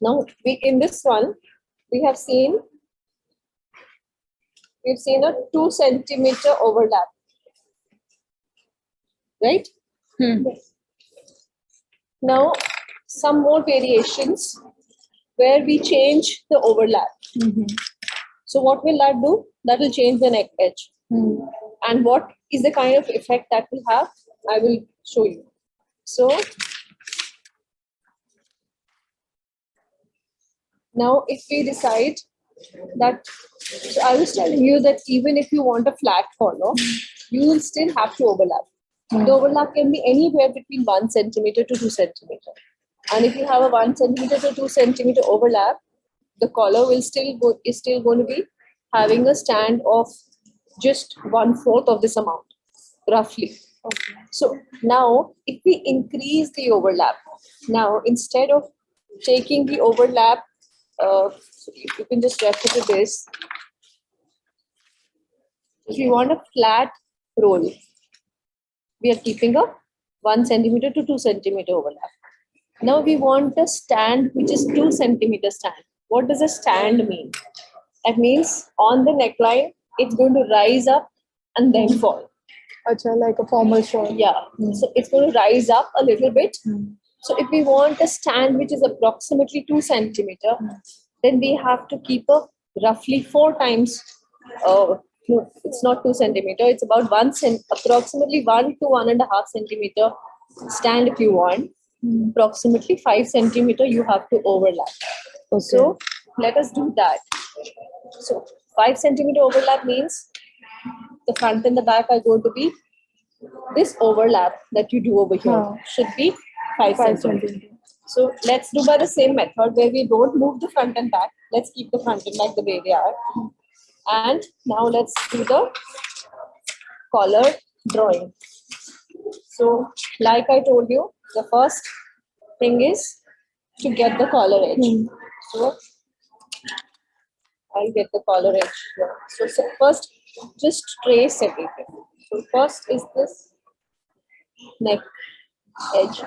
Now, in this one, we have seen we've seen a 2 centimeter overlap, right? Now, some more variations where we change the overlap. So what will that do? That will change the neck edge. And what is the kind of effect that will have? I will show you. So now if we decide that, so I was telling you that even if you want a flat collar, you will still have to overlap. The overlap can be anywhere between 1 centimeter to 2 centimeter. And if you have a 1 centimeter to 2 centimeter overlap, the collar will is still going to be having a stand of just 1/4 of this amount, roughly. Okay. So now, if we increase the overlap, now instead of taking the overlap, if you can just refer to this. If you want a flat roll, we are keeping a 1 centimeter to 2 centimeter overlap. Now we want a stand which is 2 centimeter stand. What does a stand mean? That means on the neckline, it's going to rise up and then fall. Achha, like a formal shawl. Yeah. So it's going to rise up a little bit. So if we want a stand which is approximately 2 centimeter, then we have to keep a roughly 4 times. No, it's not 2 centimeter. It's about approximately 1 to 1.5 centimeter stand if you want. Approximately 5 centimeter you have to overlap. Okay. So let us do that. So 5 centimeter overlap means the front and the back are going to be this overlap that you do over here should be 5 centimeter. So let's do by the same method where we don't move the front and back. Let's keep the front and back the way they are. And now let's do the collar drawing. So like I told you, the first thing is to get the collar edge. So I'll get the collar edge here. So first, just trace everything. So first is this neck edge,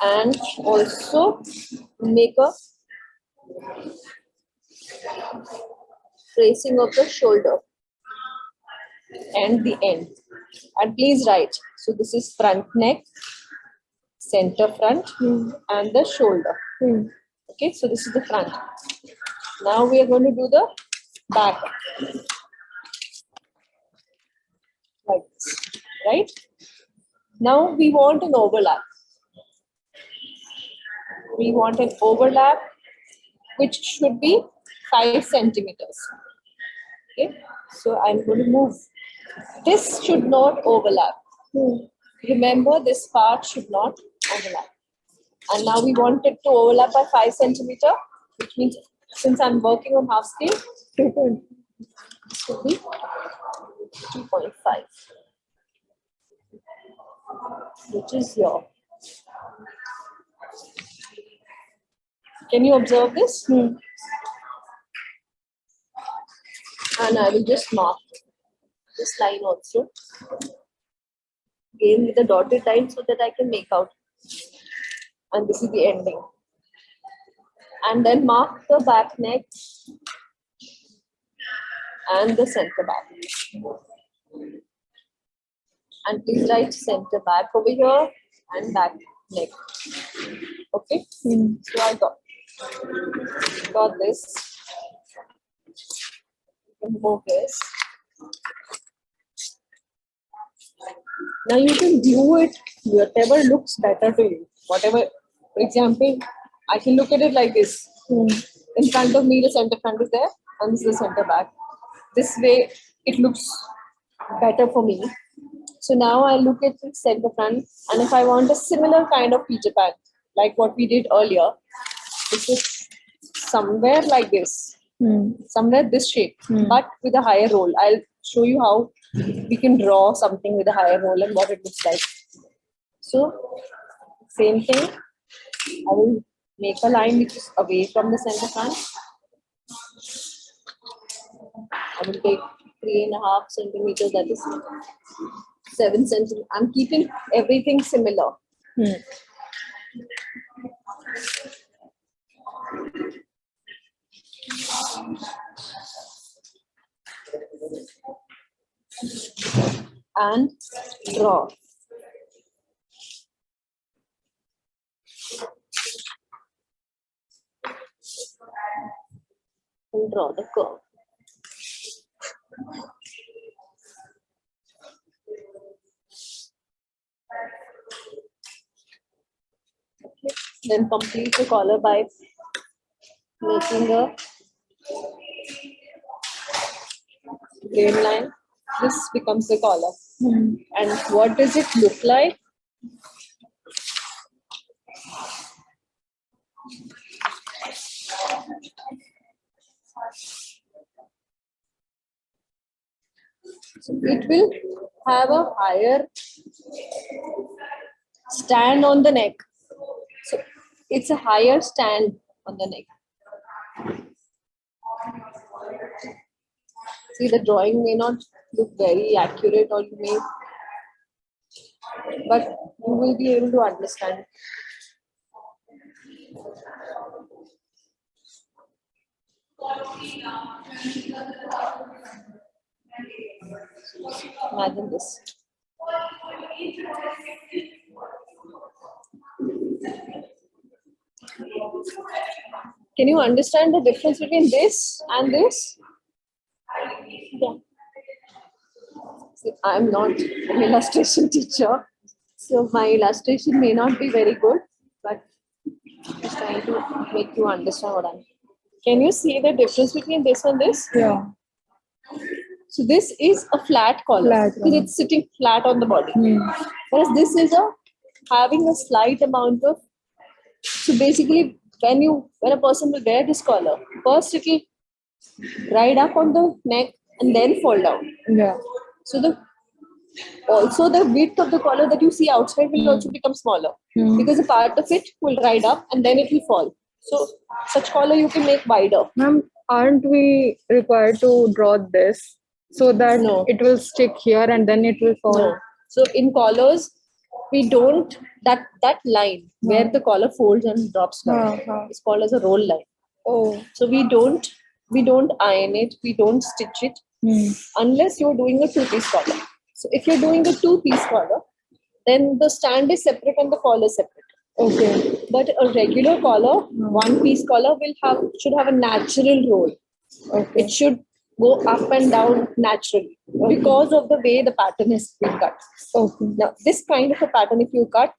and also make a tracing of the shoulder and the end. And please write. So this is front neck, center front, and the shoulder. Okay, so this is the front. Now we are going to do the back. Like this, right? Now we want an overlap. We want an overlap which should be 5 centimeters. Okay, so I'm going to move. This should not overlap. Remember, this part should not overlap. And now we want it to overlap by 5 centimeter, which means since I'm working on half scale, this will be 2.5, which is here. Can you observe this? And I will just mark this line also. Again with a dotted line so that I can make out. And this is the ending. And then mark the back neck and the center back. And please write center back over here and back neck. Okay? So I got this. You can move this. Now you can do it whatever looks better to you. Whatever, for example, I can look at it like this. In front of me, the center front is there, and this is the center back. This way, it looks better for me. So now I look at the center front, and if I want a similar kind of peterpan, like what we did earlier, this is somewhere like this, somewhere this shape, but with a higher roll. I'll show you how we can draw something with a higher roll and what it looks like. So, same thing. I will make a line which is away from the center front. I will take 3.5 centimeters, that is 7 centimeters. I'm keeping everything similar. and draw. And draw the curve. Okay. Then complete the collar by making a grain line. This becomes the collar. And what does it look like? So it will have a higher stand on the neck. So it's a higher stand on the neck. See, the drawing may not look very accurate, or you may, but you will be able to understand. Imagine this. Can you understand the difference between this and this? Yeah. See, I'm not an illustration teacher, so my illustration may not be very good, but just trying to make you understand what I'm. Can you see the difference between this and this? Yeah. So this is a flat collar Flat because one. it's sitting flat on the body. Whereas this is having a slight amount of. So basically, when a person will wear this collar, first it will ride up on the neck and then fall down. Yeah. So the width of the collar that you see outside will also become smaller because a part of it will ride up and then it will fall. So such collar you can make wider. Ma'am, aren't we required to draw this so that No. it will stick here and then it will fall? No. So in collars, we don't that line where the collar folds and drops down. It's called as a roll line. Oh. So we don't iron it, we don't stitch it unless you're doing a two-piece collar. So if you're doing a two-piece collar, then the stand is separate and the collar is separate. Okay. But a regular collar, one-piece collar should have a natural roll. Okay. It should go up and down naturally because of the way the pattern is being cut. Okay. Now, this kind of a pattern, if you cut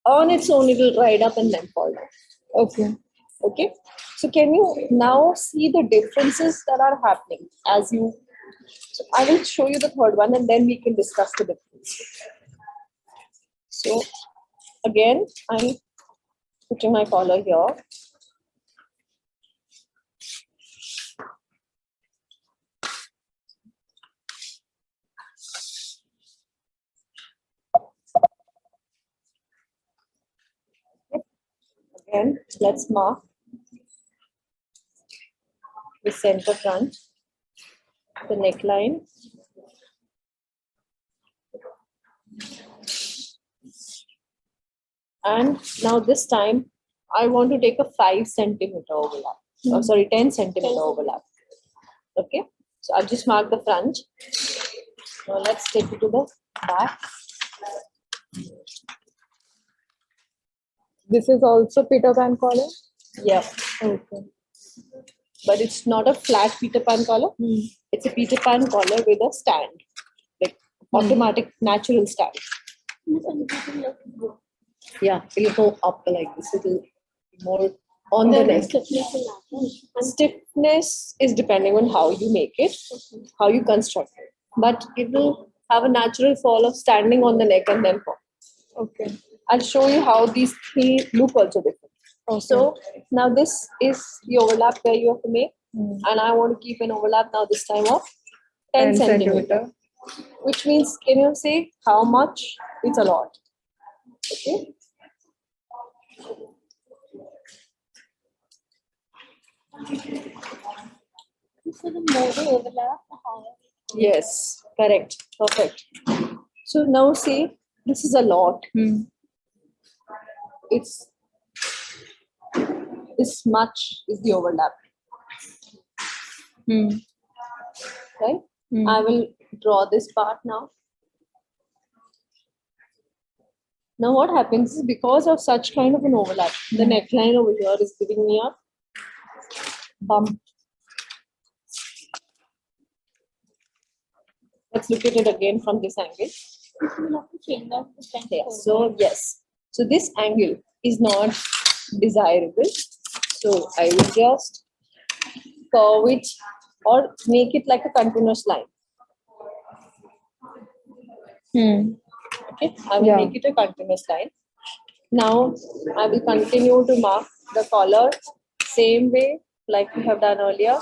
on its own, it will ride up and then fall down. Okay. Okay. So can you now see the differences that are happening as you? So I will show you the third one and then we can discuss the difference. So again, I'm putting my collar here. Again, let's mark the center front, the neckline, and now this time I want to take a 5 centimeter overlap. Oh, sorry, 10 centimeter overlap. Okay, so I've just marked the front. Now let's take it to the back. This is also peterpan collar? Yeah, Okay. but it's not a flat Peter Pan collar. It's a Peter Pan collar with a stand, like automatic natural stand. Yeah, it'll go up like this. It'll be more on the neck. Stiffness is depending on how you make it, how you construct it. But it will have a natural fall of standing on the neck and then fall. Okay. I'll show you how these three look also different. Okay. So now this is the overlap where you have to make, and I want to keep an overlap now this time of 10 centimeter. Which means, can you say how much? It's a lot. Okay. So the more the overlap, the higher. Yes, correct. Perfect. So now see, this is a lot. It's this much is the overlap. Right? I will draw this part now. Now what happens is because of such kind of an overlap, the neckline over here is giving me a bump. Let's look at it again from this angle. You have to change that to stand Yeah. forward. So yes, so this angle is not desirable. So I will just curve it or make it like a continuous line. Okay, I will Yeah. make it a continuous line. Now I will continue to mark the collar same way like we have done earlier.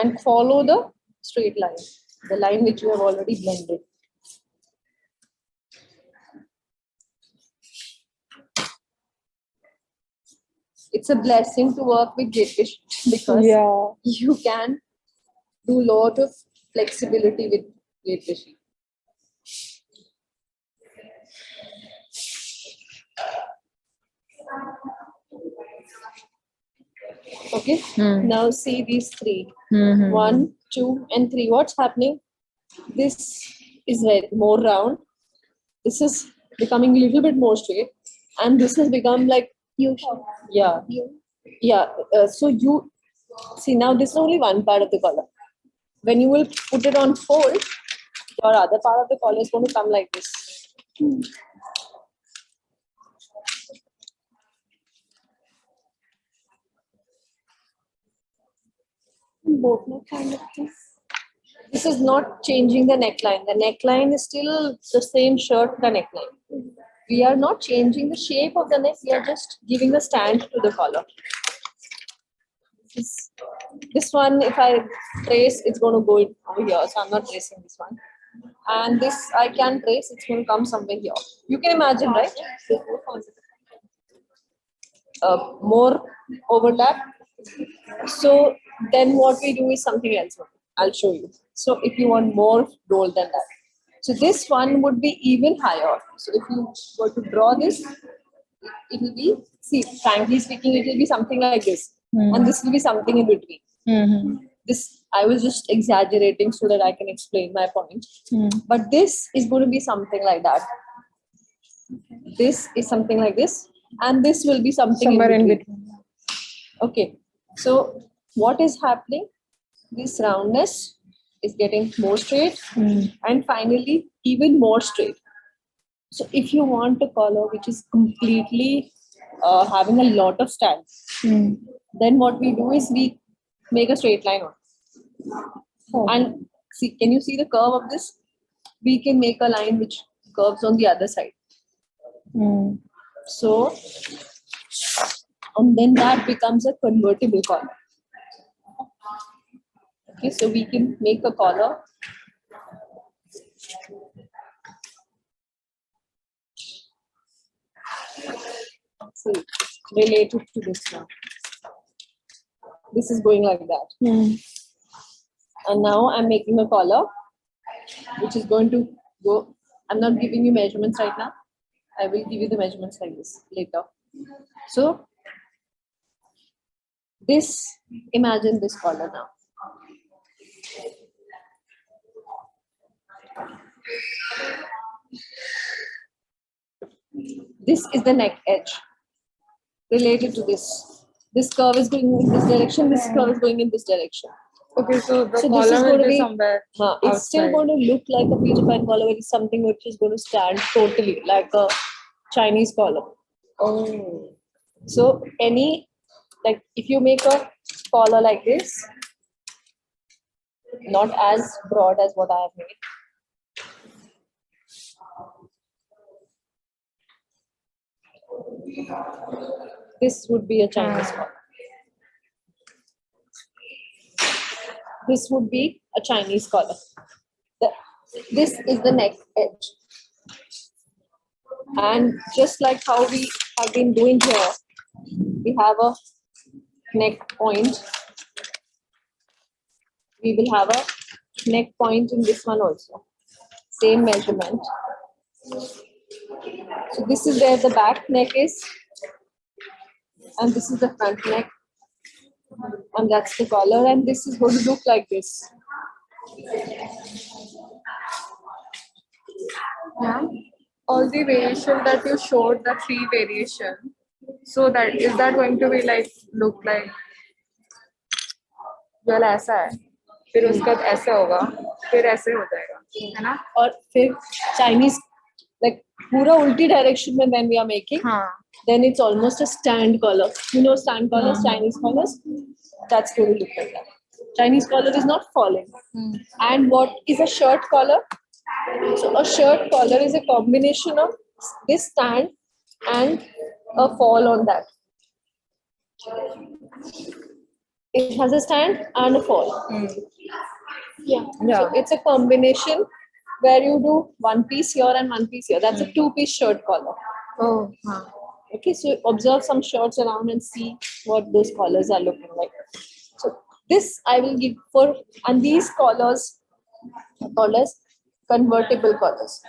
And follow the straight line, the line which you have already blended. It's a blessing to work with Jetish because Yeah. you can do lot of flexibility with Jetish. Okay, now see these three. Mm-hmm. 1, 2, and 3. What's happening? This is more round. This is becoming a little bit more straight, and this has become like yeah. So you see now this is only one part of the collar. When you will put it on fold, your other part of the collar is going to come like this. Both neck kind of thing. This is not changing the neckline. The neckline is still the same shirt, the neckline. We are not changing the shape of the neck. We are just giving a stand to the collar. This one, if I trace, it's going to go over here. So I'm not tracing this one. And this I can trace. It's going to come somewhere here. You can imagine, right? More overlap. So then what we do is something else. I'll show you. So if you want more roll than that. So this one would be even higher. So if you were to draw this, it will be, see, frankly speaking, it will be something like this. And this will be something in between. Mm-hmm. This, I was just exaggerating so that I can explain my point. But this is going to be something like that. This is something like this. And this will be something Somewhere in between. between. Okay, so what is happening? This roundness is getting more straight and finally even more straight. So if you want a collar which is completely having a lot of stand, then what we do is we make a straight line on it. And see, can you see the curve of this? We can make a line which curves on the other side. So, and then that becomes a convertible collar. Okay, so we can make a collar. See, related to this now. This is going like that. And now I'm making a collar, which is going to go. I'm not giving you measurements right now. I will give you the measurements like this later. So, this, imagine this collar now. This is the neck edge related to this. This curve is going in this direction, this curve is going in this direction. Okay, so the So this is collar going will to be be somewhere it's still outside. going to look like a Peter Pan collar, which is something which is going to stand totally like a Chinese collar. Oh. So any, like if you make a collar like this, not as broad as what I have made. This would be a Chinese collar. This would be a Chinese collar. This is the neck edge. And just like how we have been doing here, we have a neck point. We will have a neck point in this one also. Same measurement. So this is where the back neck is. And this is the front neck. And that's the collar. And this is going to look like this. Yeah. All the variation that you showed, the three variation. So that is that going to be like look like well ऐसा है फिर उसका बाद ऐसा होगा फिर ऐसे हो जाएगा है ना और फिर Chinese like पूरा उल्टी direction में when we are making, हाँ then it's almost a stand collar. You know stand collars, Chinese collars? That's going to look like that. Chinese collar is not falling. And what is a shirt collar? So a shirt collar is a combination of this stand and a fall on that. It has a stand and a fall. Yeah. Yeah. So it's a combination where you do one piece here and one piece here. That's a two-piece shirt collar. oh हाँ Okay, so observe some shirts around and see what those collars are looking like. So this I will give for, and these collars convertible collars.